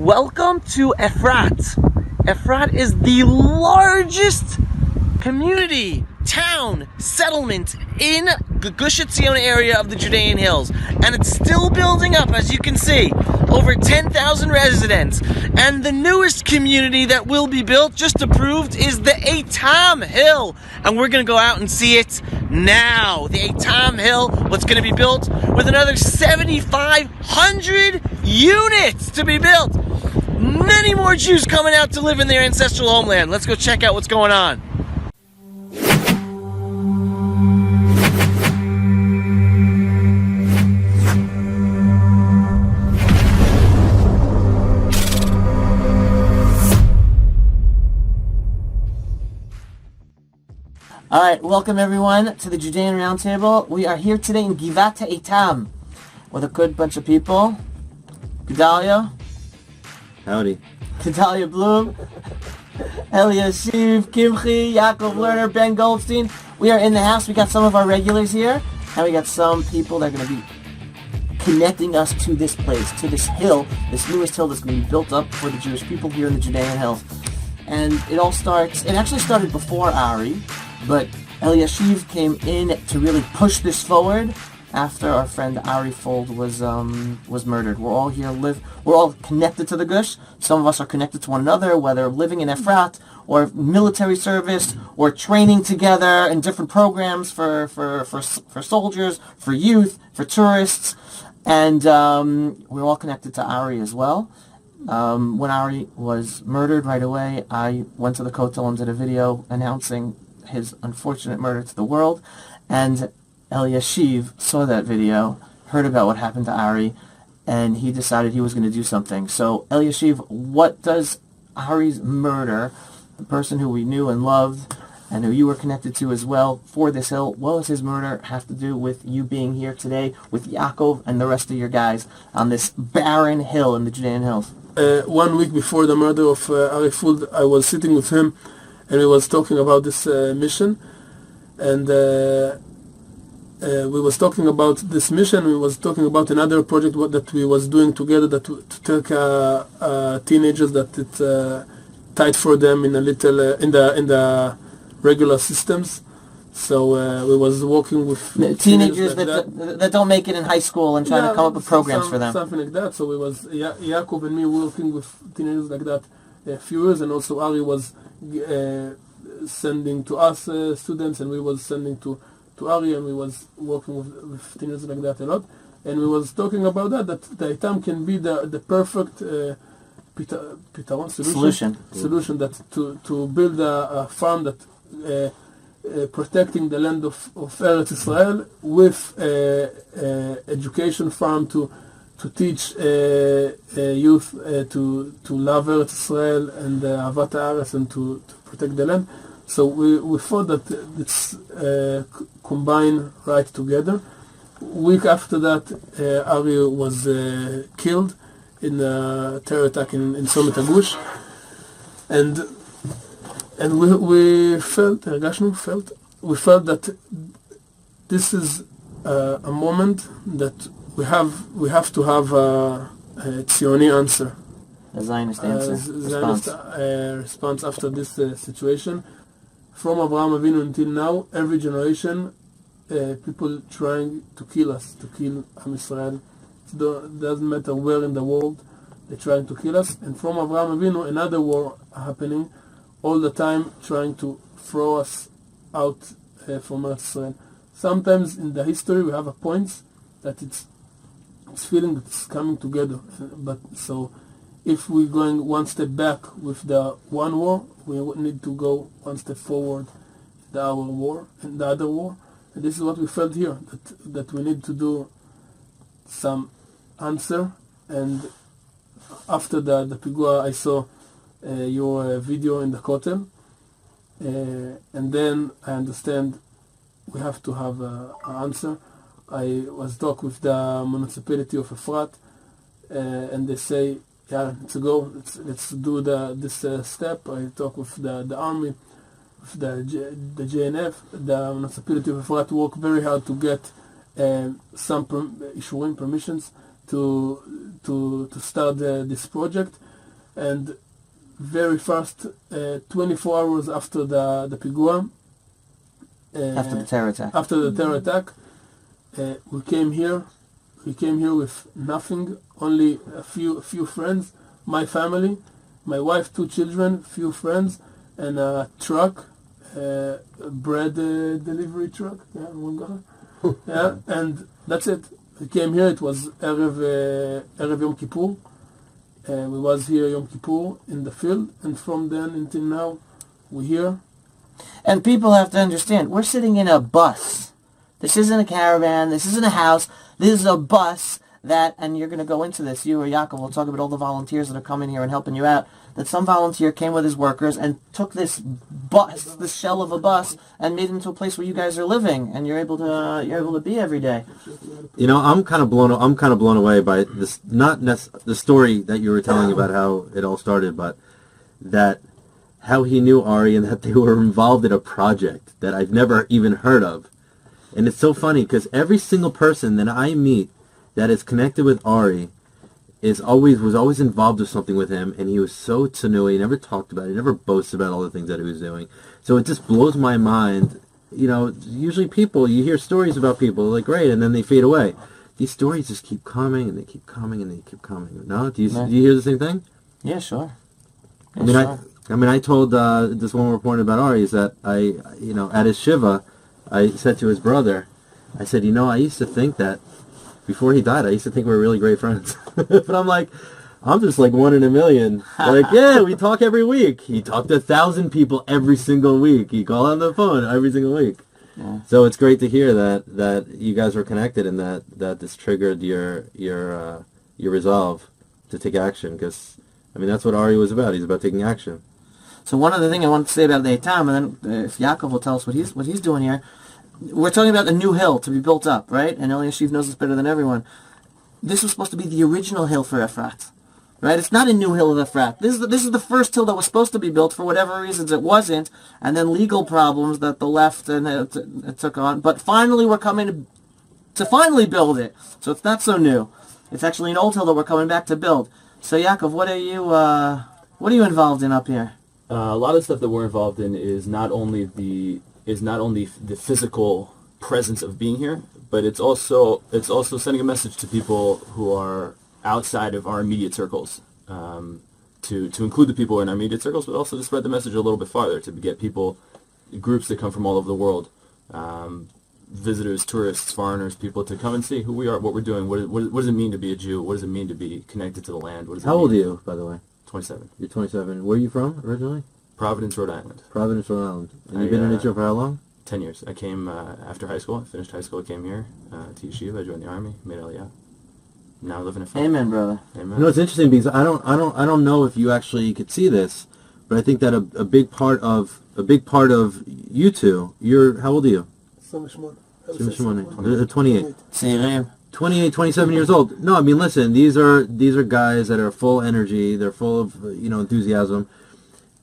Welcome to Efrat. Efrat is the largest community, town, settlement in the Gush Etzion area of the Judean Hills. And it's still building up, as you can see. Over 10,000 residents. And the newest community that will be built, just approved, is the Eitam Hill. And we're going to go out and see it now. The Eitam Hill, what's going to be built with another 7,500 units to be built. Many more Jews coming out to live in their ancestral homeland. Let's go check out what's going on. Alright, welcome everyone to the Judean Roundtable. We are here today in Givat Eitam with a good bunch of people. Gedaliah. Howdy. Gedaliah Blum. Eliyashiv, Yaakov Lerner, Ben Goldstein. We are in the house. We got some of our regulars here. And we got some people that are going to be connecting us to this place, to this hill, this newest hill that's going to be built up for the Jewish people here in the Judean Hills. And it actually started before Ari, but Eliyashiv came in to really push this forward after our friend Ari Fuld was murdered. We're all here we're all connected to the Gush. Some of us are connected to one another, whether living in Efrat or military service or training together in different programs for soldiers, for youth, for tourists, and we're all connected to Ari as well. When Ari was murdered right away, I went to the Kotel and did a video announcing his unfortunate murder to the world, and Eliyashiv saw that video, heard about what happened to Ari, and he decided he was going to do something. So, Eliyashiv, what does Ari's murder, the person who we knew and loved, and who you were connected to as well for this hill, what does his murder have to do with you being here today with Yaakov and the rest of your guys on this barren hill in the Judean Hills? 1 week before the murder of Ari Fuld, I was sitting with him and we was talking about this mission, and we was talking about this mission. We was talking about another project that we was doing together, that to take teenagers that it's tight for them in a little in the regular systems. So we was working with teenagers that don't make it in high school and trying to come up with programs for them. Something like that. So we was Yaakov and me working with teenagers like that a few years, and also Ari was sending to us students, and we was sending to Ari, and we was working with teenagers like that a lot. And we was talking about that the Eitam can be the perfect solution that to build a farm that protecting the land of Eretz Israel with education farm to teach youth to love Eretz Israel and Avat Haaretz and to protect the land. So we thought that it's combined right together. Week after that, Ari was killed in a terror attack in Somet Agush, and we felt that this is a moment that we have to have a Tzioni answer, a Zionist answer, response after this situation. From Abraham Avinu until now, every generation, people trying to kill us, to kill Am Yisrael. It doesn't matter where in the world, they're trying to kill us. And from Abraham Avinu, another war happening all the time, trying to throw us out from Eretz Israel. Sometimes in the history we have a point that it's feeling that it's coming together. But so if we're going one step back with the one war, we need to go one step forward in the other war. And this is what we felt here, that we need to do some answer. And after the Pigua, I saw your video in the Kotel, and then I understand we have to have an answer. I was talking with the municipality of Efrat, and they say, yeah, let's go, let's do this step. I talk with the army, with the JNF, the municipality of Efrat work very hard to get some issuing permissions to start this project, and very fast, 24 hours after the pigua, After the terror attack. after the terror attack, we came here. We came here with nothing, only a few friends, my family, my wife, 2 children, few friends, and a truck, a bread delivery truck. Yeah, one guy. Yeah, and that's it. We came here. It was Erev Yom Kippur. We was here Yom Kippur in the field, and from then until now, we're here. And people have to understand, we're sitting in a bus. This isn't a caravan. This isn't a house. This is a bus that, and you're going to go into this, you or Yaakov will talk about all the volunteers that are coming here and helping you out, that some volunteer came with his workers and took this bus, this shell of a bus, and made it into a place where you guys are living, and you're able to be every day. You know, I'm kind of blown away by this, not the story that you were telling about how it all started, but that how he knew Ari and that they were involved in a project that I've never even heard of. And it's so funny because every single person that I meet that is connected with Ari was always involved with something with him, and he was so tzanui, he never talked about it, he never boasts about all the things that he was doing. So it just blows my mind. You know, usually you hear stories about people, like, great, and then they fade away. These stories just keep coming, and they keep coming, and they keep coming. No? Do you hear the same thing? Yeah, sure. Yeah, I told this one reporter about Ari is that at his shiva, I said to his brother, I said, I used to think that before he died, I used to think we were really great friends. But I'm like, I'm just like one in a million. Like, yeah, we talk every week. He talked to 1,000 people every single week. He called on the phone every single week. Yeah. So it's great to hear that you guys were connected and that this triggered your resolve to take action. Because, that's what Ari was about. He's about taking action. So one other thing I want to say about the Eitam, and then if Yaakov will tell us what he's doing here, we're talking about a new hill to be built up, right? And Eliyashiv knows this better than everyone. This was supposed to be the original hill for Efrat, right? It's not a new hill of Efrat. This is the first hill that was supposed to be built. For whatever reasons, it wasn't, and then legal problems that the left and it took on. But finally, we're coming to finally build it. So it's not so new. It's actually an old hill that we're coming back to build. So Yaakov, what are you involved in up here? A lot of stuff that we're involved in is not only the physical presence of being here, but it's also sending a message to people who are outside of our immediate circles, to include the people in our immediate circles, but also to spread the message a little bit farther, to get groups that come from all over the world, visitors, tourists, foreigners, people to come and see who we are, what we're doing, what does it mean to be a Jew, what does it mean to be connected to the land. How old are you, by the way? 27. You're 27. Where are you from originally? Providence, Rhode Island. Providence, Rhode Island. And you've been in Israel for how long? 10 years. I came after high school. I finished high school. I came here to Yeshiva. I joined the army. Made Aliyah. Now I live in a family. Amen, brother. Amen. It's interesting because I don't know if you actually could see this, but I think that a big part of you two. How old are you? 28. 28, 27 years old. No, listen, these are guys that are full energy, they're full of, enthusiasm,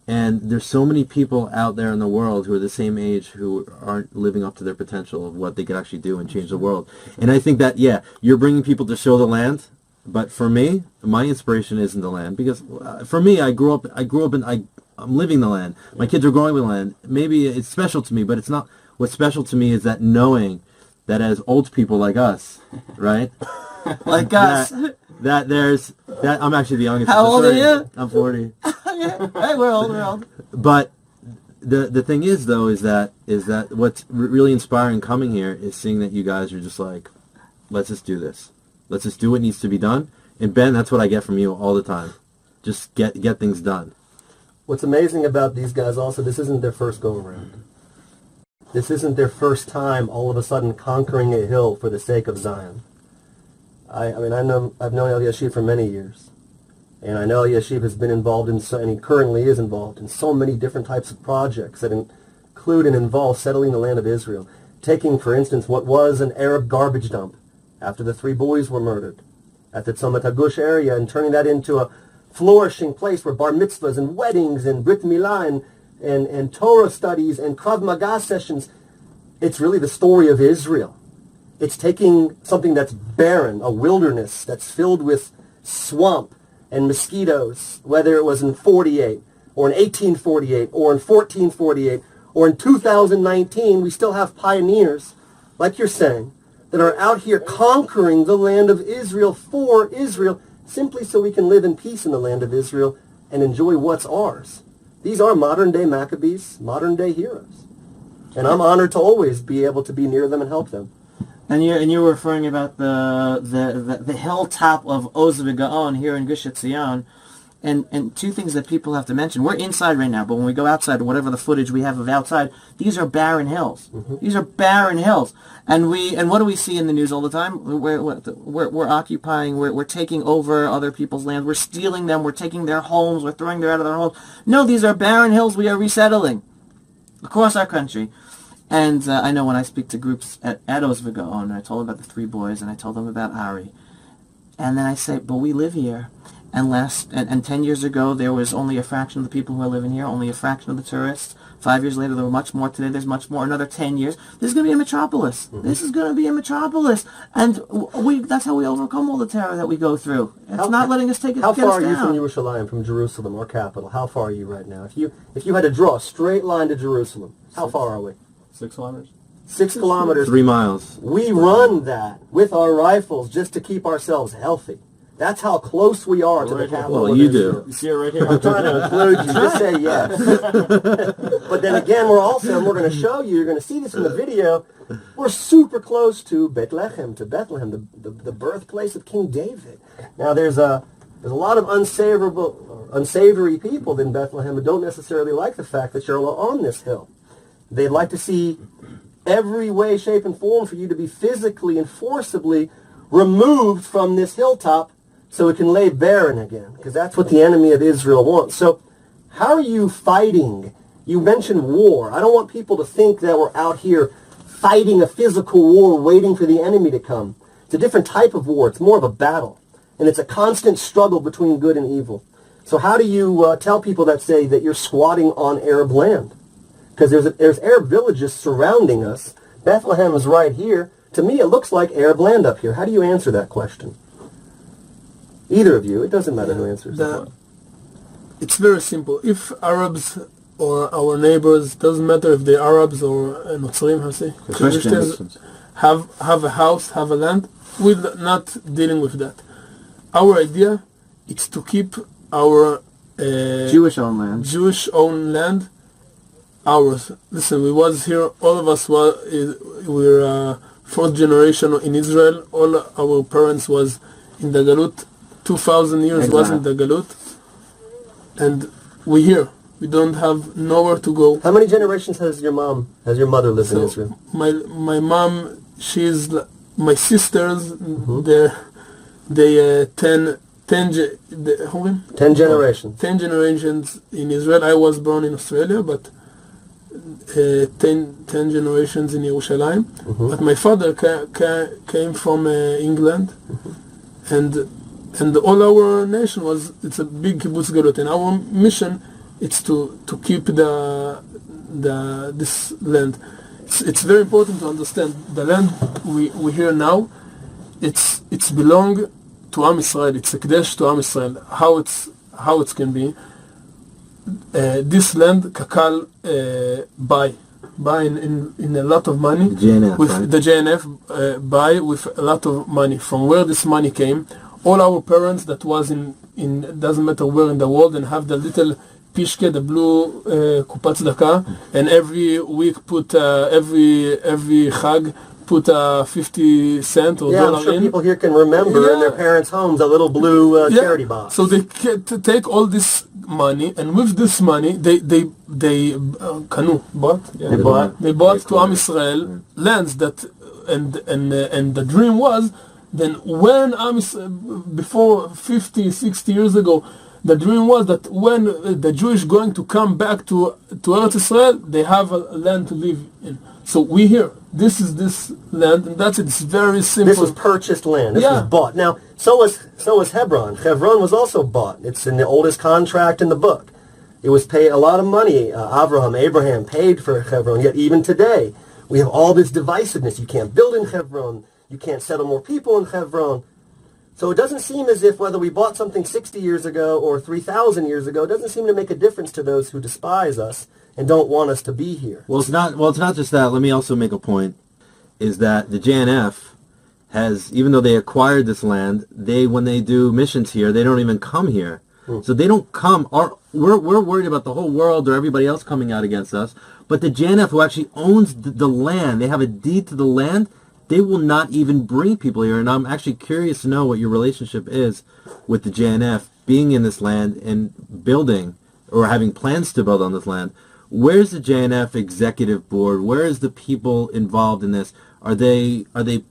and there's so many people out there in the world who are the same age who aren't living up to their potential of what they could actually do and change the world. And I think that, you're bringing people to show the land, but for me, my inspiration isn't the land, because for me, I'm living the land. My kids are growing with the land. Maybe it's special to me, but it's not. What's special to me is that knowing that as old people like us, right? Like us. That I'm actually the youngest. How old are you? I'm 40. Hey, we're old. But the thing is, though, is that what's really inspiring coming here is seeing that you guys are just like, let's just do this. Let's just do what needs to be done. And Ben, that's what I get from you all the time. Just get things done. What's amazing about these guys also, this isn't their first go-around. This isn't their first time all of a sudden conquering a hill for the sake of Zion. I've known Eliyashiv for many years. And I know Eliyashiv has been involved and he currently is involved in so many different types of projects that include and involve settling the land of Israel. Taking, for instance, what was an Arab garbage dump after the 3 boys were murdered at the Tzomat HaGush area and turning that into a flourishing place where bar mitzvahs and weddings and Brit Milah and Torah studies and Krav Maga sessions. It's really the story of Israel. It's taking something that's barren, a wilderness that's filled with swamp and mosquitoes, whether it was in 48 or in 1848 or in 1448 or in 2019, we still have pioneers, like you're saying, that are out here conquering the land of Israel for Israel, simply so we can live in peace in the land of Israel and enjoy what's ours. These are modern-day Maccabees, modern-day heroes. And I'm honored to always be able to be near them and help them. And you were referring about the hilltop of Oz v'Gaon here in Gush Etzion, and two things that people have to mention. We're inside right now, but when we go outside, whatever the footage we have of outside, these are barren hills. Mm-hmm. These are barren hills, and what do we see in the news all the time? We're occupying, we're taking over other people's land, we're stealing them, we're taking their homes, we're throwing them out of their homes. No, these are barren hills. We are resettling across our country. And I know when I speak to groups at Oz v'Gaon, I told them about the three boys, and I told them about Ari. And then I say, but we live here. And 10 years ago, there was only a fraction of the people who are living here, only a fraction of the tourists. 5 years later, there were much more. Today, there's much more. Another 10 years. This is going to be a metropolis. Mm-hmm. This is going to be a metropolis. And that's how we overcome all the terror that we go through. It's not letting us take it. How far are you from Yerushalayim, from Jerusalem, our capital? How far are you right now? If you had to draw a straight line to Jerusalem, how far are we? 6 kilometers. 6 kilometers. 3 miles. We run that with our rifles just to keep ourselves healthy. That's how close we are to the capital. Well, you do. You see it right here. I'm trying to include you. Just say yes. But then again, we're going to show you, you're going to see this in the video, we're super close to Bethlehem, the birthplace of King David. Now, there's a lot of unsavory people in Bethlehem who don't necessarily like the fact that you're on this hill. They'd like to see every way, shape, and form for you to be physically and forcibly removed from this hilltop so it can lay barren again, because that's what the enemy of Israel wants. So how are you fighting? You mentioned war. I don't want people to think that we're out here fighting a physical war waiting for the enemy to come. It's a different type of war. It's more of a battle, and it's a constant struggle between good and evil. So how do you tell people that say that you're squatting on Arab land? Because there's Arab villages surrounding us. Bethlehem is right here. To me, it looks like Arab land up here. How do you answer that question? Either of you. It doesn't matter who answers that. It's very simple. If Arabs or our neighbors, doesn't matter if they're Arabs or Notzrim, Christians, have a house, have a land, we're not dealing with that. Our idea is to keep our Jewish-owned land ours. Listen, we was here, all of us we're fourth generation in Israel. All our parents was in the Galut. 2,000 years was in the Galut. And we're here. We don't have nowhere to go. How many generations has your mother lived in Israel? My mom, my sisters, they 10 generations. 10 generations in Israel. I was born in Australia, but 10 generations in Yerushalayim. But my father came from England, and all our nation it's a big kibbutz galut, and our mission is to keep this land. It's very important to understand the land we hear now. It's belong to Am Yisrael. It's a Kadesh to Am Yisrael. How it can be. This land Kakal buy in a lot of money. The JNF buy with a lot of money. From where this money came, all our parents that was in doesn't matter where in the world, and have the little pishke, the blue kupat tzedakah, and every week put every chag put 50 cent or dollar I'm sure in. People here can remember in their parents' homes a little blue charity box. So they take all this money, and with this money they bought to Am Yisrael lands that, and the dream was, then when before 50, 60 years ago, the dream was that when the Jewish going to come back to Eretz Israel, they have a land to live in. So we here. This is this land, and that's it. It's very simple. This was purchased land. This was bought. Now, so was Hebron. Hebron was also bought. It's in the oldest contract in the book. It was paid a lot of money. Abraham paid for Hebron. Yet even today, we have all this divisiveness. You can't build in Hebron. You can't settle more people in Hebron. So it doesn't seem as if whether we bought something 60 years ago or 3,000 years ago, it doesn't seem to make a difference to those who despise us and don't want us to be here. Well, it's not just that. Let me also make a point, is that the JNF has, even though they acquired this land, when they do missions here, they don't even come here. So they don't come. We're worried about the whole world or everybody else coming out against us. But the JNF, who actually owns the land, they have a deed to the land, they will not even bring people here. And I'm actually curious to know what your relationship is with the JNF being in this land and building or having plans to build on this land. Where's the JNF executive board? Where is the people involved in this? Are they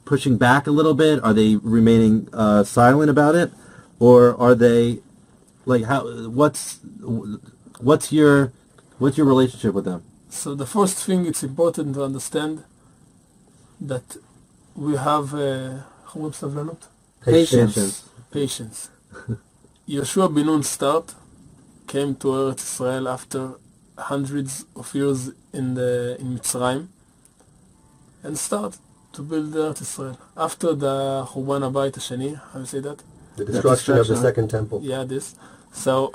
pushing back a little bit? Are they remaining silent about it? Or are they... Like what's your relationship with them? So the first thing, it's important to understand that we have patience. Yeshua bin Nun came to Eretz Israel after hundreds of years in Mitzrayim and started to build Eretz Israel after the Churban Habayit Hashani. How do you say that? The destruction of the second temple. Yeah, this. So,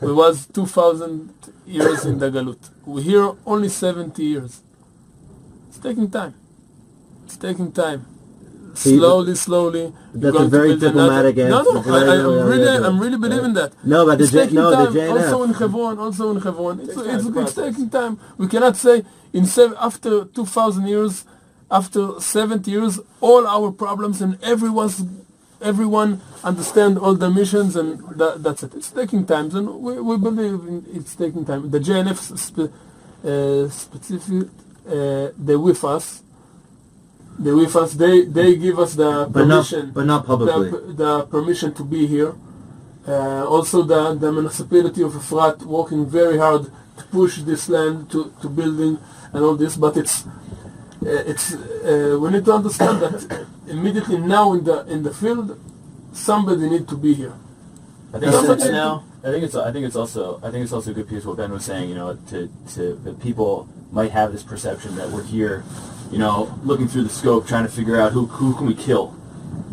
we was 2,000 years in the Galut. We're here only 70 years. It's taking time. Slowly. That's a very diplomatic answer. I'm really believing that. No, but the JNF. Also in Hebron. It's taking time. We cannot say after 2,000 years, after 70 years, all our problems and everyone understand all the missions, and that's it. It's taking time, and we believe it's taking time. The JNF specific, they with us. They give us the permission, but not publicly. The permission to be here. Also, the municipality of Efrat working very hard to push this land to building and all this, but it's we need to understand that immediately now in the field, somebody need to be here. I think it's also a good piece of what Ben was saying. That people might have this perception that we're here, looking through the scope, trying to figure out who can we kill,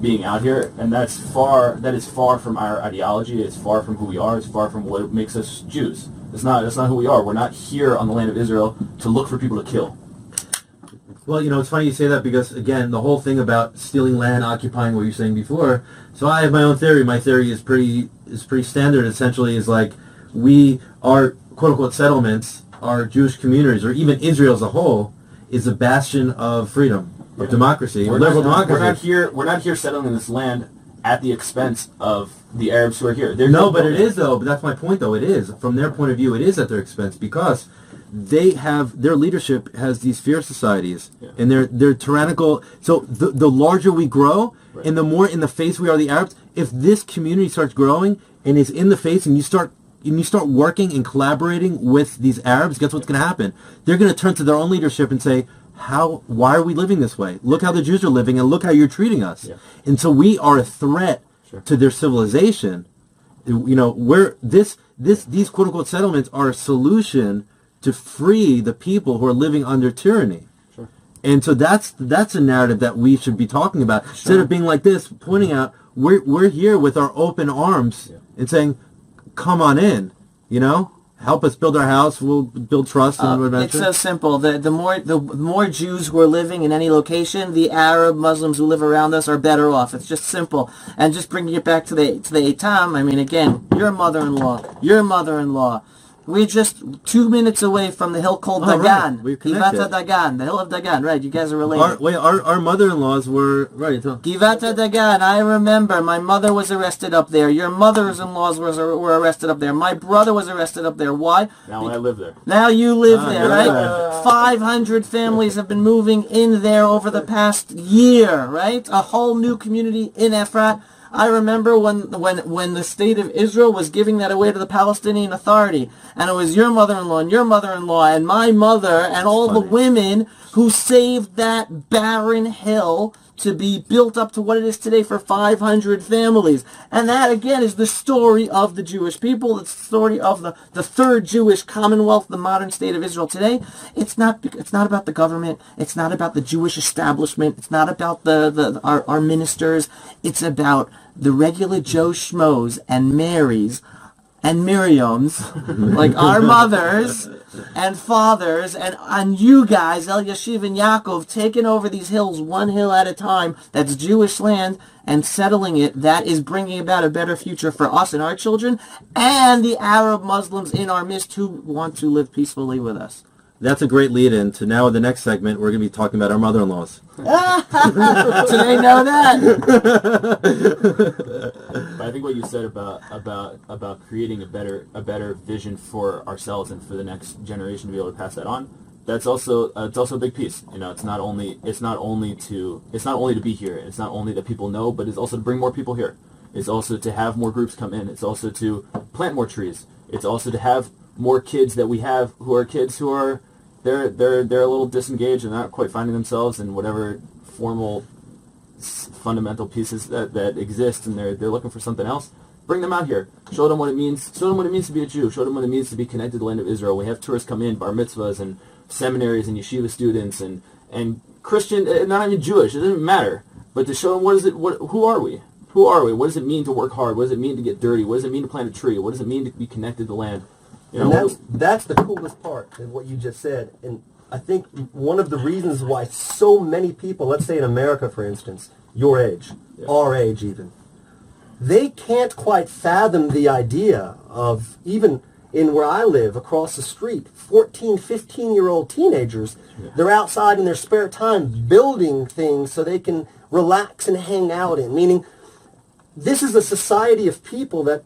being out here, and that is far from our ideology. It's far from who we are. It's far from what makes us Jews. That's not who we are. We're not here on the land of Israel to look for people to kill. Well, it's funny you say that because, again, the whole thing about stealing land, occupying what you're saying before. So I have my own theory. My theory is pretty standard. Essentially, is like our quote-unquote settlements, our Jewish communities, or even Israel as a whole, is a bastion of freedom, of democracy, liberal democracy. We're not here settling this land at the expense of the Arabs who are here. But it is, though. But that's my point, though. It is. From their point of view, it is at their expense because their leadership has these fear societies, and they're tyrannical. So the larger we grow, and the more in the face we are the Arabs, if this community starts growing and is in the face, and you start working and collaborating with these Arabs, guess what's going to happen? They're going to turn to their own leadership and say, why are we living this way? Look how the Jews are living, and look how you're treating us. Yeah. And so we are a threat to their civilization. These quote unquote settlements are a solution to free the people who are living under tyranny. Sure. And so that's a narrative that we should be talking about. Sure. Instead of being like this, pointing out, we're here with our open arms and saying, come on in, help us build our house, we'll build trust and adventure. It's so simple. The more Jews who are living in any location, the Arab Muslims who live around us are better off. It's just simple. And just bringing it back to the Eitam, I mean, again, your mother-in-law. We're just 2 minutes away from the hill called Dagan. We're connected. Givata Dagan, the hill of Dagan. Right, you guys are related. Our mother-in-laws were... Right. Givata Dagan, I remember. My mother was arrested up there. Your mothers-in-laws were arrested up there. My brother was arrested up there. Why? Now I live there. Now you live there, right? 500 families have been moving in there over the past year, right? A whole new community in Efrat. I remember when the state of Israel was giving that away to the Palestinian Authority, and it was your mother-in-law and your mother-in-law and my mother and all the women who saved that barren hill to be built up to what it is today for 500 families. And that, again, is the story of the Jewish people. It's the story of the third Jewish commonwealth, the modern state of Israel today. It's not about the government. It's not about the Jewish establishment. It's not about our ministers. It's about the regular Joe Schmoes and Marys and Miriams, like our mothers and fathers, and you guys, Eliyashiv and Yaakov, taking over these hills one hill at a time, that's Jewish land, and settling it. That is bringing about a better future for us and our children, and the Arab Muslims in our midst who want to live peacefully with us. That's a great lead-in to now in the next segment, we're going to be talking about our mother-in-laws. So they know that. But I think what you said about creating a better vision for ourselves and for the next generation to be able to pass that on, that's also a big piece. You know, it's not only to be here. It's not only that people know, but it's also to bring more people here. It's also to have more groups come in. It's also to plant more trees. It's also to have more kids that we have who are kids who are they're a little disengaged and not quite finding themselves in whatever formal fundamental pieces that exist, and they're looking for something else. Bring them out here. Show them what it means. Show them what it means to be a Jew. Show them what it means to be connected to the land of Israel. We have tourists come in, bar mitzvahs and seminaries and yeshiva students and Christian, not even Jewish. It doesn't matter. But to show them who are we? Who are we? What does it mean to work hard? What does it mean to get dirty? What does it mean to plant a tree? What does it mean to be connected to the land? You know, and that's the coolest part of what you just said. And I think one of the reasons why so many people, let's say in America, for instance, your age, our age even, they can't quite fathom the idea of, even in where I live, across the street, 14, 15-year-old teenagers, they're outside in their spare time building things so they can relax and hang out in. Meaning, this is a society of people that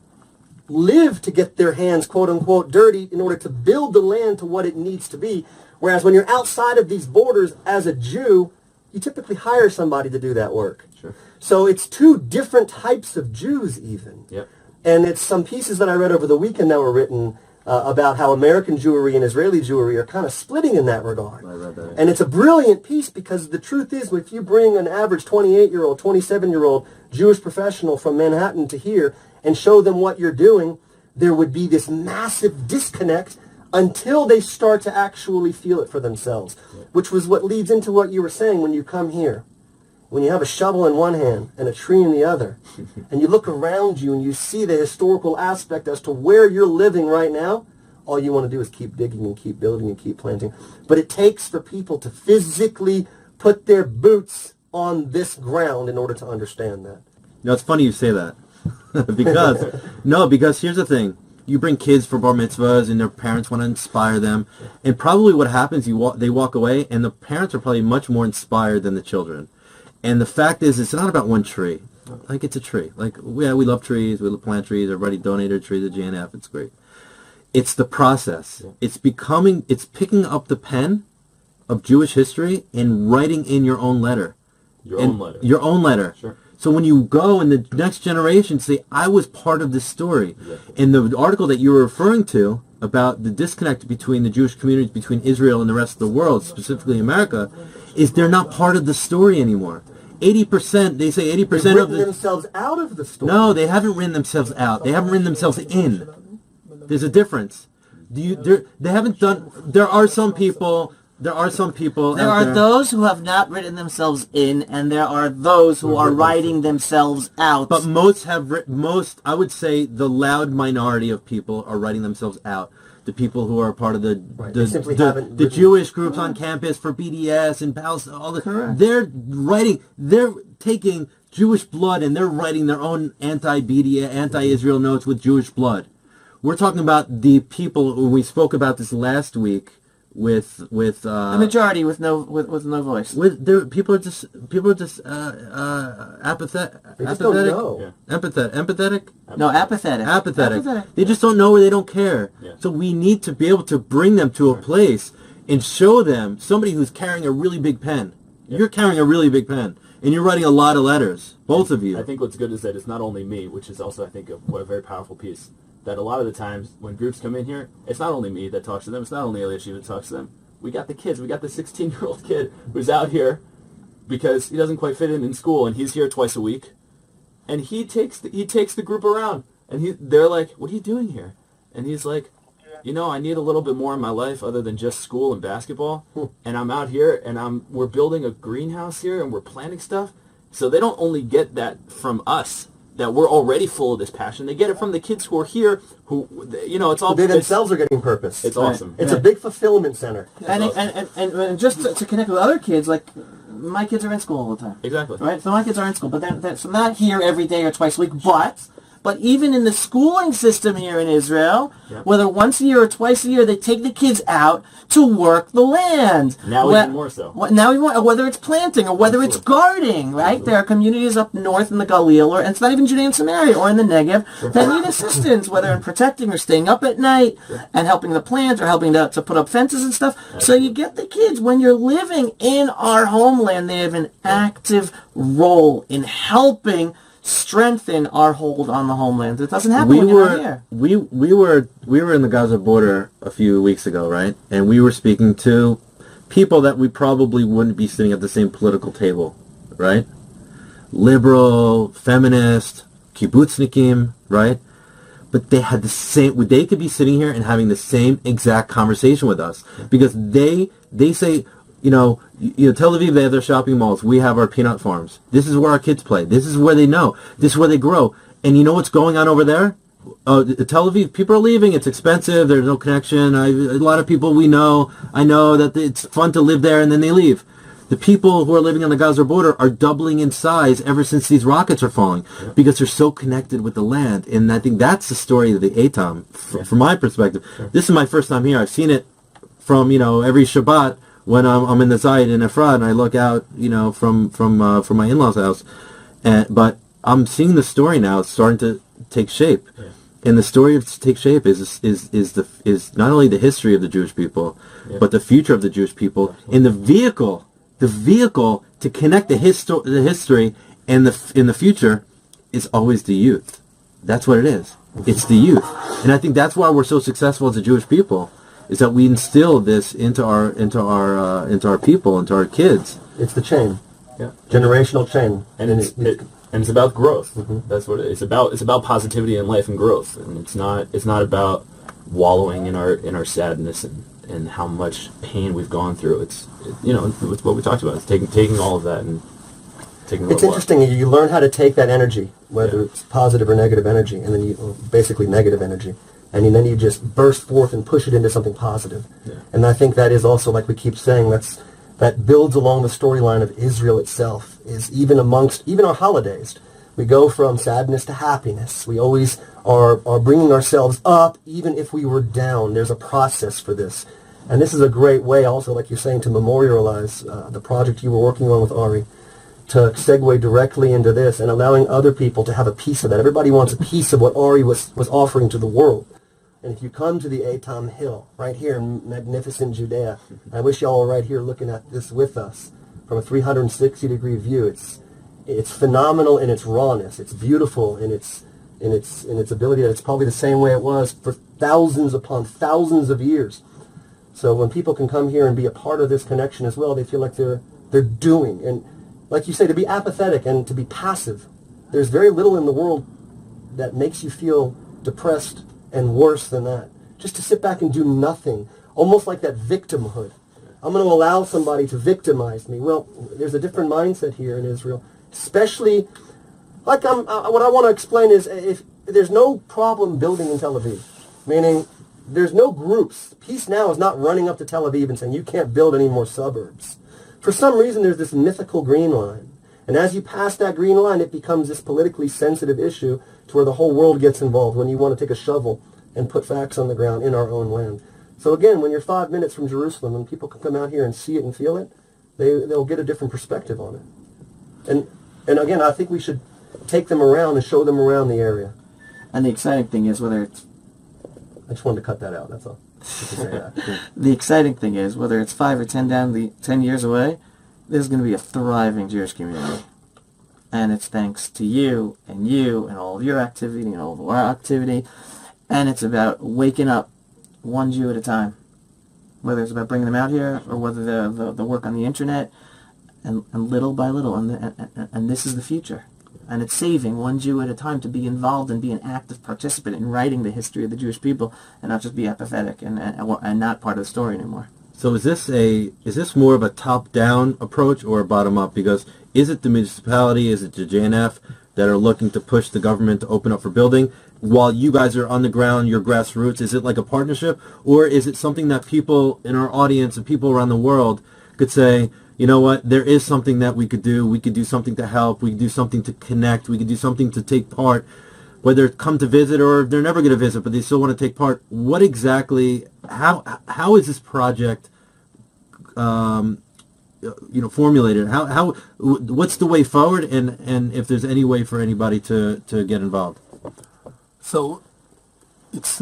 live to get their hands, quote-unquote, dirty in order to build the land to what it needs to be. Whereas when you're outside of these borders as a Jew, you typically hire somebody to do that work. Sure. So it's two different types of Jews even. Yep. And it's some pieces that I read over the weekend that were written about how American Jewry and Israeli Jewry are kind of splitting in that regard. I read that. And it's a brilliant piece because the truth is, if you bring an average 28-year-old, 27-year-old Jewish professional from Manhattan to here and show them what you're doing, there would be this massive disconnect until they start to actually feel it for themselves, which was what leads into what you were saying when you come here. When you have a shovel in one hand and a tree in the other, and you look around you and you see the historical aspect as to where you're living right now, all you want to do is keep digging and keep building and keep planting. But it takes for people to physically put their boots on this ground in order to understand that. No, it's funny you say that. because here's the thing. You bring kids for bar mitzvahs and their parents want to inspire them. And probably what happens, they walk away and the parents are probably much more inspired than the children. And the fact is, it's not about one tree. Like, it's a tree. Like, we love trees. We plant trees. Everybody donated a tree to JNF. It's great. It's the process. Yeah. It's picking up the pen of Jewish history and writing in your own letter. Your own letter. Sure. So when you go in the next generation, say, I was part of this story. Yeah. And the article that you were referring to about the disconnect between the Jewish communities, between Israel and the rest of the world, specifically America, is they're not part of the story anymore. 80%, they say 80% They've of themselves out of the story. No, they haven't written themselves out. They haven't written themselves in. There's a difference. They haven't done. There are some people. There are those who have not written themselves in, and there are those who are writing themselves out. But most, I would say, the loud minority of people are writing themselves out. The people who are part of the Jewish groups on campus for BDS and Palestine, they're taking Jewish blood and they're writing their own anti-BDS, anti-Israel notes with Jewish blood. We're talking about the people who we spoke about this last week with the majority with no voice. People are just apathetic. They just don't know. Yeah. Empathetic. No, apathetic. Apathetic. They just don't know, or they don't care. Yeah. So we need to be able to bring them to a place and show them somebody who's carrying a really big pen. Yeah. You're carrying a really big pen, and you're writing a lot of letters, both of you. I think what's good is that it's not only me, which is also, I think, a very powerful piece. That a lot of the times when groups come in here, it's not only me that talks to them, it's not only Eliyashiv that talks to them. We got the kids, we got the 16-year-old kid who's out here because he doesn't quite fit in school, and he's here twice a week, and he takes the group around, and they're like, "What are you doing here?" And he's like, I need a little bit more in my life other than just school and basketball, and I'm out here, and we're building a greenhouse here, and we're planting stuff. So they don't only get that from us, that we're already full of this passion. They get it from the kids who are here, who, it's all... They themselves are getting purpose. It's awesome. It's a big fulfillment center. And just to connect with other kids, like, my kids are in school all the time. Exactly. Right? So my kids are in school, but they're so not here every day or twice a week, but even in the schooling system here in Israel, whether once a year or twice a year, they take the kids out to work the land. Now even more so. Now even more, whether it's planting or whether it's gardening, right? Absolutely. There are communities up north in the Galil, and it's not even Judean Samaria or in the Negev, that need assistance, whether in protecting or staying up at night and helping the plant or helping to put up fences and stuff. So you get the kids, when you're living in our homeland, they have an active role in helping strengthen our hold on the homeland. It doesn't happen when you're not here. We were in the Gaza border a few weeks ago, right? And we were speaking to people that we probably wouldn't be sitting at the same political table, right? Liberal, feminist, kibbutznikim, right? But they had the same. They could be sitting here and having the same exact conversation with us, because they say, Tel Aviv, they have their shopping malls. We have our peanut farms. This is where our kids play. This is where they know. This is where they grow. And you know what's going on over there? Tel Aviv, people are leaving. It's expensive. There's no connection. A lot of people I know that it's fun to live there, and then they leave. The people who are living on the Gaza border are doubling in size ever since these rockets are falling, because they're so connected with the land. And I think that's the story of the Eitam, from my perspective. This is my first time here. I've seen it from, every Shabbat, when I'm in the Zionist in Efrat, and I look out, from my in-laws' house, but I'm seeing the story now. It's starting to take shape, and the story of take shape is not only the history of the Jewish people, but the future of the Jewish people, and the vehicle to connect the history and the future is always the youth. That's what it is. It's the youth, and I think that's why we're so successful as a Jewish people. Is that we instill this into our people, into our kids. It's the chain, generational chain, and it's about growth. Mm-hmm. That's what it is. It's about positivity in life and growth, and it's not about wallowing in our sadness and how much pain we've gone through. It's what we talked about. It's taking all of that and taking. It's interesting. You learn how to take that energy, whether it's positive or negative energy, and then basically negative energy. And then you just burst forth and push it into something positive. Yeah. And I think that is also, like we keep saying, that builds along the storyline of Israel itself, is even our holidays. We go from sadness to happiness. We always are bringing ourselves up, even if we were down. There's a process for this. And this is a great way also, like you're saying, to memorialize the project you were working on with Ari, to segue directly into this and allowing other people to have a piece of that. Everybody wants a piece of what Ari was offering to the world. And if you come to the Eitam Hill, right here in magnificent Judea, I wish y'all were right here looking at this with us from a 360-degree view. It's phenomenal in its rawness. It's beautiful in its ability. That it's probably the same way it was for thousands upon thousands of years. So when people can come here and be a part of this connection as well, they feel like they're doing. And like you say, to be apathetic and to be passive, there's very little in the world that makes you feel depressed and worse than that. Just to sit back and do nothing, almost like that victimhood. I'm going to allow somebody to victimize me. Well, there's a different mindset here in Israel, especially, like what I want to explain is, if there's no problem building in Tel Aviv, meaning there's no groups. Peace Now is not running up to Tel Aviv and saying you can't build any more suburbs. For some reason, there's this mythical green line. And as you pass that green line, it becomes this politically sensitive issue to where the whole world gets involved when you want to take a shovel and put facts on the ground in our own land. So again, when you're 5 minutes from Jerusalem and people can come out here and see it and feel it, they'll get a different perspective on it. And again, I think we should take them around and show them around the area. And the exciting thing is, whether it's... I just wanted to cut that out, that's all. Just to say that. The exciting thing is, whether it's 5 or 10 years away, there's going to be a thriving Jewish community. And it's thanks to you and all of your activity and all of our activity. And it's about waking up one Jew at a time. Whether it's about bringing them out here or whether the work on the internet. and little by little, and this is the future. And it's saving one Jew at a time to be involved and be an active participant in writing the history of the Jewish people, and not just be apathetic and not part of the story anymore. So is this more of a top-down approach or a bottom-up? Because is it the municipality, is it the JNF that are looking to push the government to open up for building, while you guys are on the ground, your grassroots? Is it like a partnership, or is it something that people in our audience and people around the world could say, you know what, there is something that we could do something to help, we could do something to connect, we could do something to take part, whether come to visit or they're never going to visit, but they still want to take part. What exactly, how is this project, formulated? How what's the way forward, and if there's any way for anybody to get involved? So, it's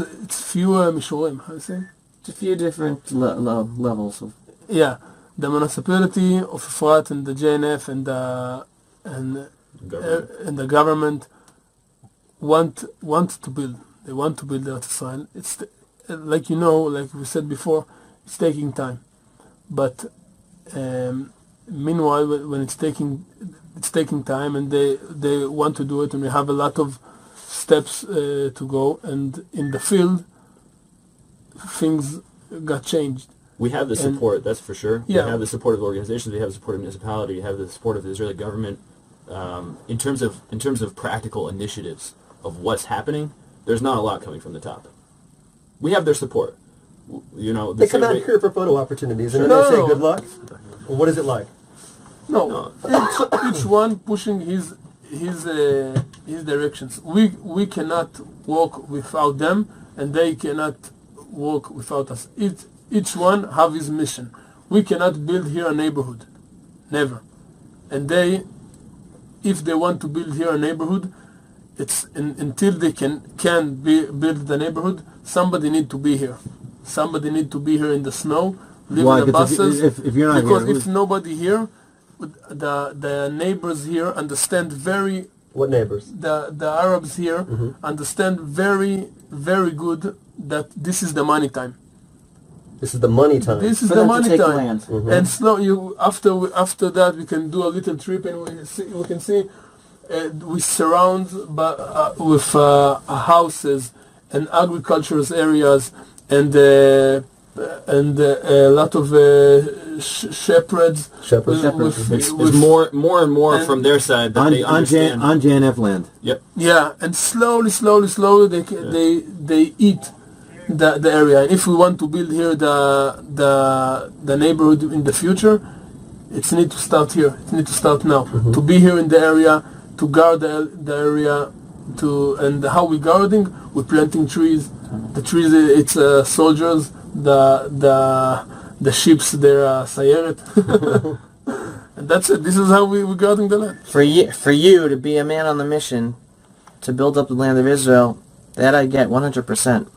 few mishurim, how you say? It's a few different levels of... Yeah, the municipality of Efrat and the JNF and the government want to build. They want to build Eretz Israel. It's like we said before, it's taking time. But meanwhile, when it's taking time, and they want to do it, and we have a lot of steps to go, and in the field, things got changed. We have the support, that's for sure. Yeah. We have the support of organizations. We have the support of municipality. We have the support of the Israeli government. In terms of practical initiatives of what's happening, there's not a lot coming from the top. We have their support. They come out here for photo opportunities, and then they say good luck. Well, what is it like? No, each one pushing his directions. We cannot walk without them, and they cannot walk without us. Each one have his mission. We cannot build here a neighborhood, never. And if they want to build here a neighborhood, it's until they can build the neighborhood. Somebody need to be here. Somebody need to be here in the snow, live in the buses. If you're not because here, if nobody here, the neighbors here understand very. What neighbors? The Arabs here understand very, very good that this is the money time. This is the money time. This is For the them to money take time. land. And after that we can do a little trip, and we can see we surround with houses and agricultural areas and a lot of shepherds. It's more and more from their side that they understand. On JNF land. Yep. Yeah, and slowly they eat the area. And if we want to build here the neighborhood in the future, it needs to start here. It needs to start now. To be here in the area, to guard the area, and how we guarding? We're planting trees. The trees, it's soldiers. The ships, they're sayeret. And that's it. This is how we're guarding the land. For you to be a man on the mission to build up the land of Israel, that I get 100%.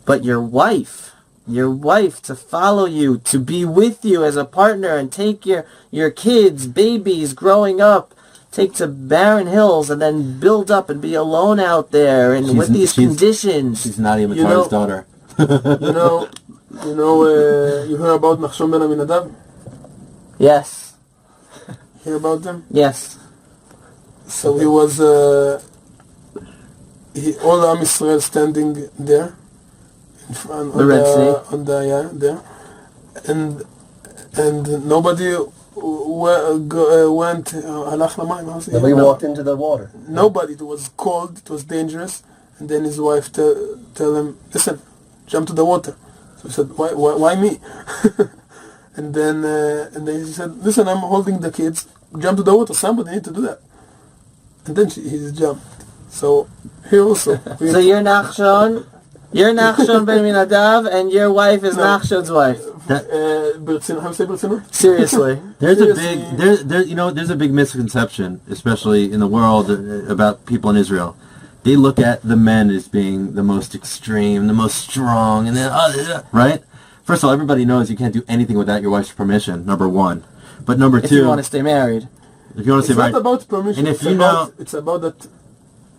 But your wife to follow you, to be with you as a partner and take your kids, babies growing up, take to barren hills and then build up and be alone out there and with these conditions. She's not even Matar's daughter. You hear about Nachshon ben Aminadav? Yes. Hear about them? Yes. So he was all Am Israel standing there in front the Red Sea. There, and nobody went. Nobody walked into the water. Nobody. It was cold. It was dangerous. And then his wife tell him, "Listen, jump to the water." So he said, "Why me?" and then he said, "Listen, I'm holding the kids. Jump to the water. Somebody need to do that." And then he jumped. So here also. So you're Nachshon ben Aminadav, and your wife is Nachshon's wife. How you say Bertzino? Seriously. There's a big misconception, especially in the world, about people in Israel. They look at the men as being the most extreme, the most strong, and then right? First of all, everybody knows you can't do anything without your wife's permission. Number one, but number two, if you want to stay married. If you want to stay married, it's not about permission. And if it's about that.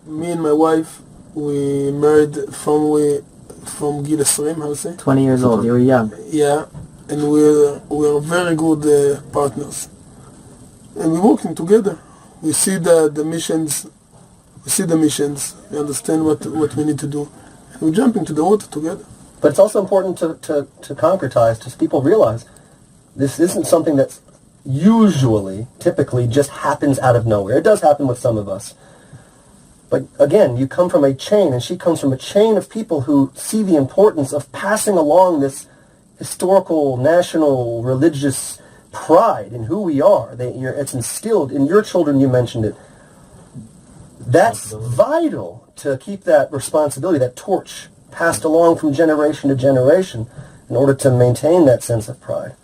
Me and my wife, we married from Gil Esrim, how to say? 20 years old. You were young. Yeah, and we're very good partners. And we're working together. We see the missions. We understand what we need to do. And we're jumping to the water together. But it's also important to concretize, to people realize this isn't something that's typically just happens out of nowhere. It does happen with some of us. But again, you come from a chain, and she comes from a chain of people who see the importance of passing along this historical, national, religious pride in who we are. It's instilled in your children, you mentioned it. That's vital to keep that responsibility, that torch, passed along from generation to generation in order to maintain that sense of pride.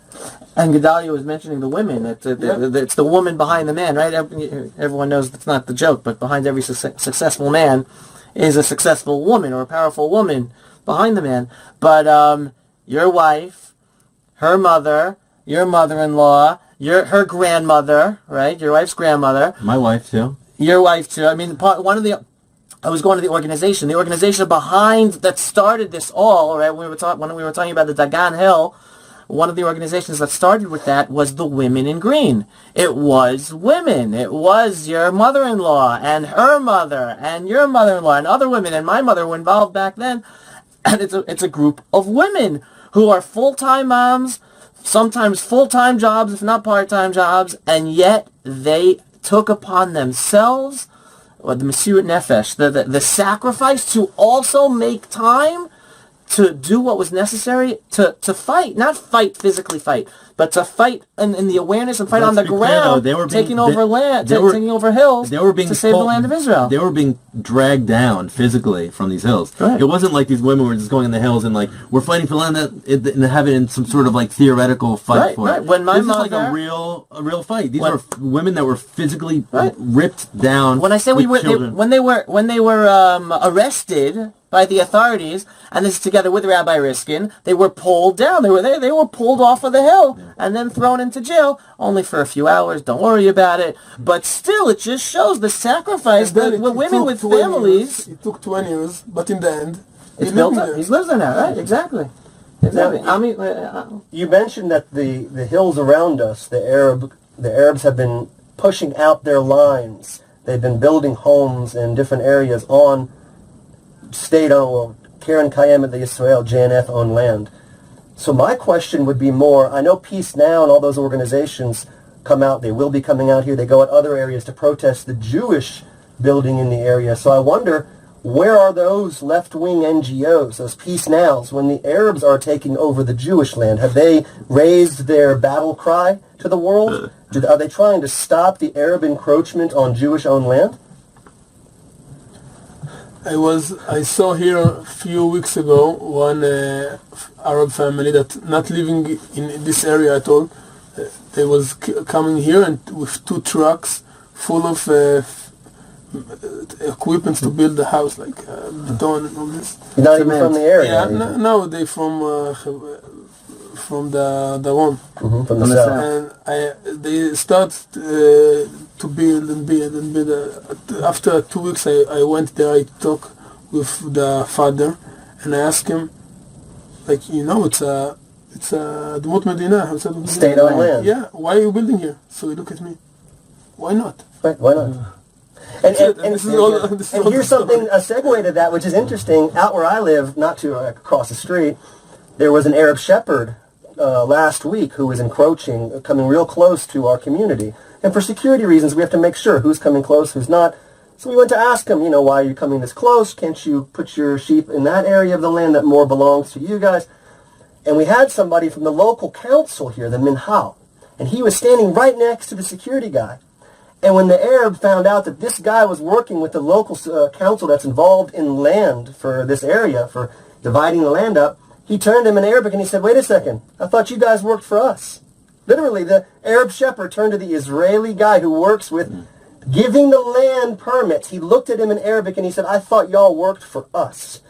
And Gedaliah was mentioning the women. It's the woman behind the man, right? Everyone knows that's not the joke, but behind every successful man is a successful woman or a powerful woman behind the man. But your wife, her mother, your mother-in-law, her grandmother, right? Your wife's grandmother. My wife too. Your wife too. I mean, I was going to the organization behind that started this all, right? When we were talking about the Dagan Hill, one of the organizations that started with that was the Women in Green. It was women. It was your mother-in-law and her mother and your mother-in-law and other women, and my mother were involved back then. And it's a group of women who are full-time moms, sometimes full-time jobs, if not part-time jobs, and yet they took upon themselves the Mesirut Nefesh, the sacrifice to also make time to do what was necessary to fight, not physically fight, but to fight in the awareness and fight on the ground, taking over hills to save the land of Israel. They were being dragged down physically from these hills. Right. It wasn't like these women were just going in the hills and like, we're fighting for land and having some sort of like theoretical fight for it. When my this mother, is like a real fight. These were women that were physically ripped down. When I say when they were arrested by the authorities, and this is together with Rabbi Riskin, they were pulled down. They were pulled off of the hill and then thrown into jail, only for a few hours. Don't worry about it. But still, it just shows the sacrifice that women with families. It took 20 years, but in the end, it's built up. He lives there now, right? Exactly. I mean, you mentioned that the hills around us, the Arabs have been pushing out their lines. They've been building homes in different areas on state-owned, Karen Kayemet the Israel, JNF-owned land. So my question would be more, I know Peace Now and all those organizations come out, they will be coming out here, they go at other areas to protest the Jewish building in the area. So I wonder, where are those left-wing NGOs, those Peace Nows, when the Arabs are taking over the Jewish land? Have they raised their battle cry to the world? Are they trying to stop the Arab encroachment on Jewish-owned land? I saw here a few weeks ago one Arab family that not living in this area at all. They was coming here and with 2 trucks full of equipment to build the house, like beton and all this. You're not even from the area. Yeah, no, they from the Daron. Mm-hmm, from the south. And they start to build and build. After 2 weeks, I went there. I talked with the father, and I asked him, like, it's a Dmut Medina. State-owned land. Yeah. Why are you building here? So he looked at me. Why not? Right, why not? And here's something, a segue to that, which is interesting. Out where I live, not too across the street, there was an Arab shepherd last week who was encroaching, coming real close to our community. And for security reasons, we have to make sure who's coming close, who's not. So we went to ask him, why are you coming this close? Can't you put your sheep in that area of the land that more belongs to you guys? And we had somebody from the local council here, the Minhal, and he was standing right next to the security guy. And when the Arab found out that this guy was working with the local council that's involved in land for this area, for dividing the land up, he turned to him in Arabic and he said, wait a second, I thought you guys worked for us. Literally, the Arab shepherd turned to the Israeli guy who works with giving the land permits. He looked at him in Arabic and he said, I thought y'all worked for us.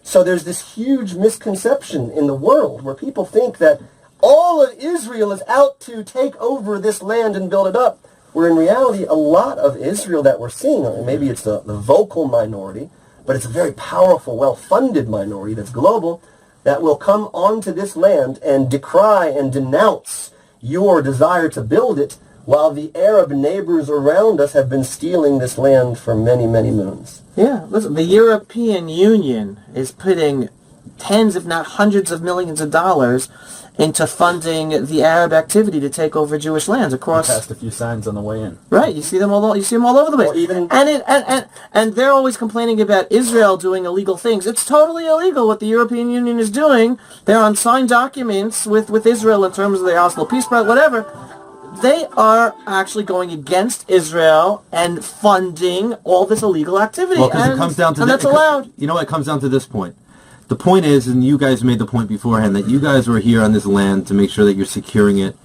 So there's this huge misconception in the world where people think that all of Israel is out to take over this land and build it up, where in reality a lot of Israel that we're seeing, or maybe it's the vocal minority, but it's a very powerful, well-funded minority that's global, that will come onto this land and decry and denounce your desire to build it while the Arab neighbors around us have been stealing this land for many, many moons. Yeah, listen, the European Union is putting tens, if not hundreds of millions of dollars into funding the Arab activity to take over Jewish lands across. We passed a few signs on the way in. Right, you see them all. You see them all over the place. Or even, and they're always complaining about Israel doing illegal things. It's totally illegal what the European Union is doing. They're on signed documents with Israel in terms of the Oslo peace process, whatever. They are actually going against Israel and funding all this illegal activity. Well, because it comes down to and that's allowed. You know what? It comes down to this point. The point is, and you guys made the point beforehand, that you guys were here on this land to make sure that you're securing it,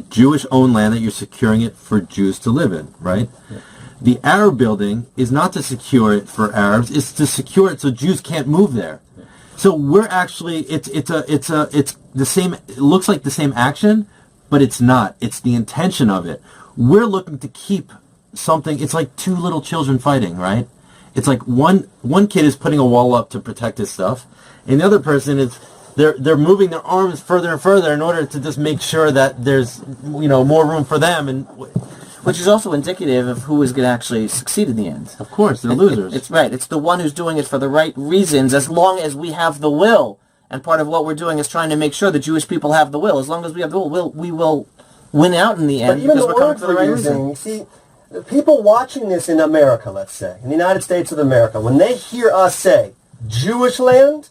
Jewish-owned land, that you're securing it for Jews to live in, right? Yeah. The Arab building is not to secure it for Arabs; it's to secure it so Jews can't move there. Yeah. So we're actually it's the same. It looks like the same action, but it's not. It's the intention of it. We're looking to keep something. It's like two little children fighting, right? It's like one kid is putting a wall up to protect his stuff, and the other person is they're moving their arms further and further in order to just make sure that there's more room for them, and which is also indicative of who is going to actually succeed in the end. Of course, they're losers. It's right. It's the one who's doing it for the right reasons, as long as we have the will. And part of what we're doing is trying to make sure the Jewish people have the will. As long as we have the will, we will win out in the end. But even because the we're coming word for the right we're reason. using, you see, the people watching this in America, let's say, in the United States of America, when they hear us say Jewish land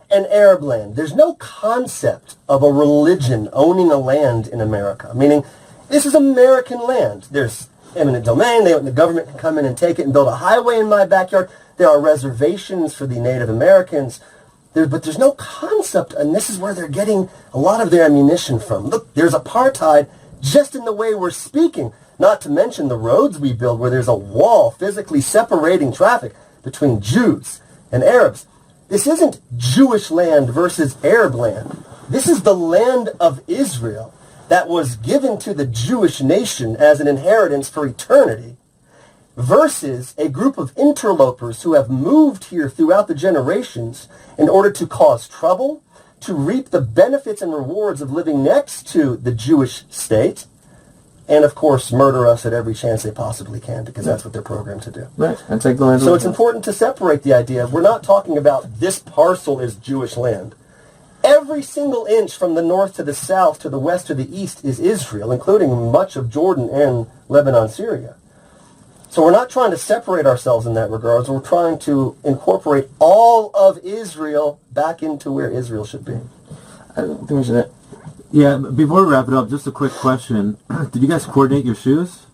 and Arab land, there's no concept of a religion owning a land in America. Meaning, this is American land. There's eminent domain. The government can come in and take it and build a highway in my backyard. There are reservations for the Native Americans. But there's no concept, and this is where they're getting a lot of their ammunition from. Look, there's apartheid just in the way we're speaking, not to mention the roads we build where there's a wall physically separating traffic between Jews and Arabs. This isn't Jewish land versus Arab land. This is the land of Israel that was given to the Jewish nation as an inheritance for eternity, versus a group of interlopers who have moved here throughout the generations in order to cause trouble, to reap the benefits and rewards of living next to the Jewish state, and of course murder us at every chance they possibly can, because that's what they're programmed to do. Right. And take the land. So it's important to separate the idea. We're not talking about this parcel is Jewish land. Every single inch from the north to the south, to the west to the east is Israel, including much of Jordan and Lebanon, Syria. So we're not trying to separate ourselves in that regard. We're trying to incorporate all of Israel back into where Israel should be. I think we should. Yeah, before we wrap it up, just a quick question. Did you guys coordinate your shoes?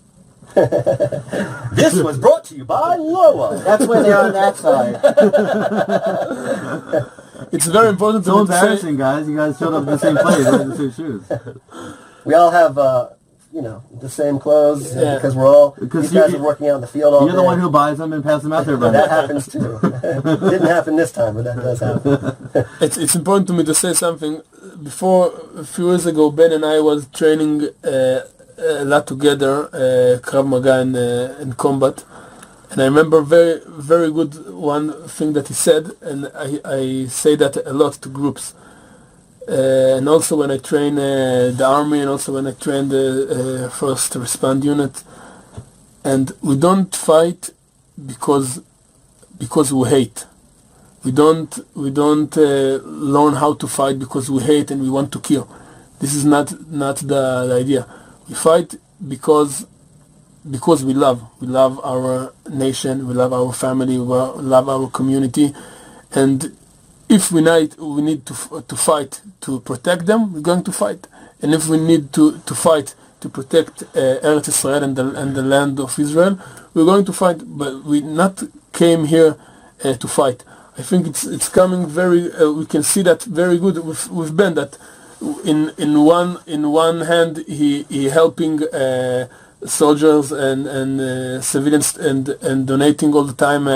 This was brought to you by Loa. That's where they are on that side. It's very important to So me to say, embarrassing, guys. You guys showed up in the same place wearing the same shoes. We all have, the same clothes because we're all, Because these guys are working out in the field all day. You're the one who buys them and passes them out there. That happens too. Didn't happen this time, but that does happen. it's important to me to say something. Before, a few years ago, Ben and I was training a lot together, Krav Maga and combat. And I remember very, very good one thing that he said, and I say that a lot to groups. And also when I train the army, and also when I train the first respond unit. And we don't fight because we hate. We don't learn how to fight because we hate and we want to kill. This is not the idea. We fight because we love. We love our nation. We love our family. We love our community. And if we need to fight to protect them, we're going to fight. And if we need to fight to protect Eretz Israel and the land of Israel, we're going to fight. But we not came here to fight. I think it's coming very. We can see that very good with Ben. That in one hand he helping soldiers and civilians and donating all the time.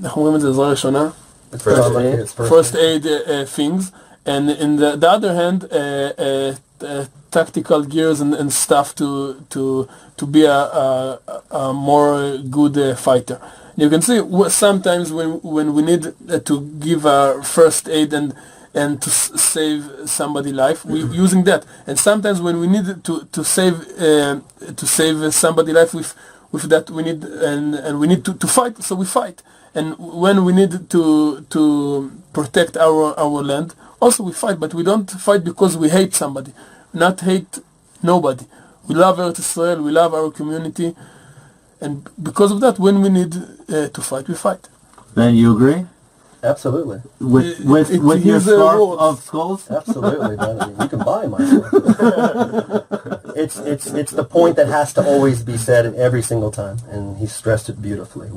איך אומרים את זה? עזרה ראשונה? First aid things, and in the other hand, tactical gears and stuff to be a more good fighter. You can see sometimes when we need to give first aid and and to save somebody's life. We're using that, and sometimes when we need to save somebody's life with that, we need and we need to fight. So we fight, and when we need to protect our land, also we fight. But we don't fight because we hate somebody, not hate nobody. We love Eretz Israel. We love our community, and because of that, when we need to fight, we fight. Ben, you agree? Absolutely. With your scarf of skulls? Absolutely. You can buy my scarf. It's the point that has to always be said in every single time, and he stressed it beautifully.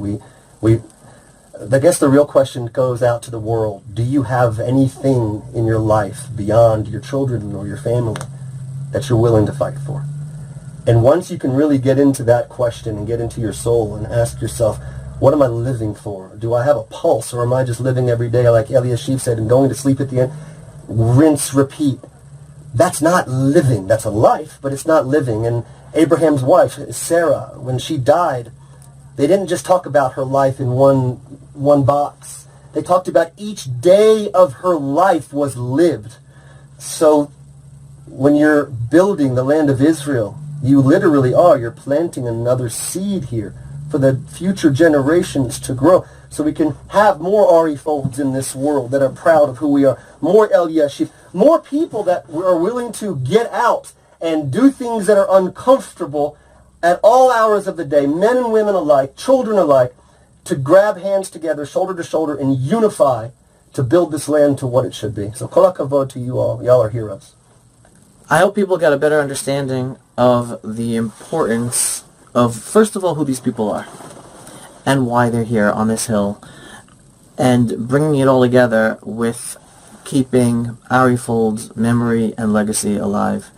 I guess the real question goes out to the world. Do you have anything in your life beyond your children or your family that you're willing to fight for? And once you can really get into that question and get into your soul and ask yourself, what am I living for? Do I have a pulse, or am I just living every day like Eliyashiv said and going to sleep at the end? Rinse, repeat. That's not living. That's a life, but it's not living. And Abraham's wife, Sarah, when she died, they didn't just talk about her life in one box. They talked about each day of her life was lived. So when you're building the land of Israel, you literally are. You're planting another seed here for the future generations to grow, so we can have more Ari Fulds in this world that are proud of who we are, more Eliyashiv, more people that are willing to get out and do things that are uncomfortable at all hours of the day, men and women alike, children alike, to grab hands together, shoulder to shoulder, and unify to build this land to what it should be. So kol hakavod to you all. Y'all are heroes. I hope people got a better understanding of the importance of, first of all, who these people are and why they're here on this hill, and bringing it all together with keeping Ari Fuld's memory and legacy alive.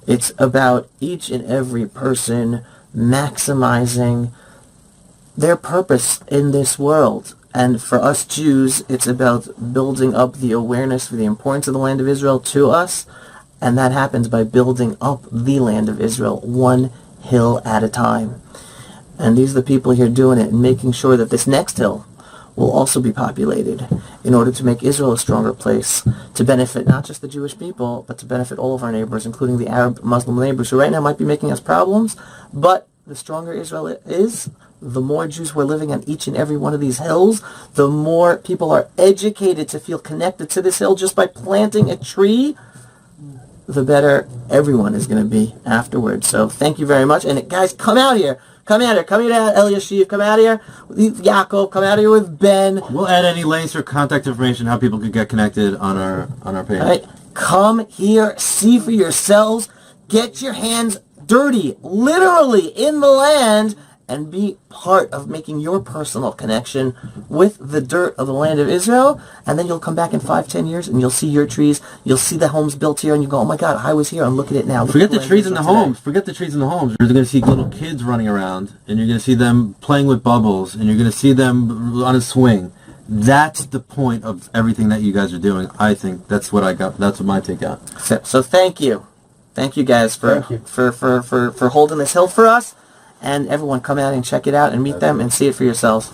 It's about each and every person maximizing their purpose in this world. And for us Jews, it's about building up the awareness for the importance of the land of Israel to us, and that happens by building up the land of Israel one hill at a time. And these are the people here doing it and making sure that this next hill will also be populated in order to make Israel a stronger place, to benefit not just the Jewish people, but to benefit all of our neighbors, including the Arab Muslim neighbors who right now might be making us problems. But the stronger Israel is, the more Jews who are living on each and every one of these hills, the more people are educated to feel connected to this hill just by planting a tree, the better everyone is going to be afterwards. So thank you very much. And guys, come out here. Come out here. Come here, Eliyashiv. Come out here with Yaakov. Come out here with Ben. We'll add any links or contact information how people could get connected on our page. All right. Come here. See for yourselves. Get your hands dirty, literally, in the land, and be part of making your personal connection with the dirt of the land of Israel. And then you'll come back in 5-10 years and you'll see your trees, you'll see the homes built here, and you go, oh my God, I was here, and look at it now. Forget the trees in the homes. Forget the trees in the homes. You're going to see little kids running around, and you're going to see them playing with bubbles, and you're going to see them on a swing. That's the point of everything that you guys are doing. I think that's what I got. That's what my take got. So thank you. Thank you guys for holding this hill for us. And everyone, come out and check it out and meet them and see it for yourselves.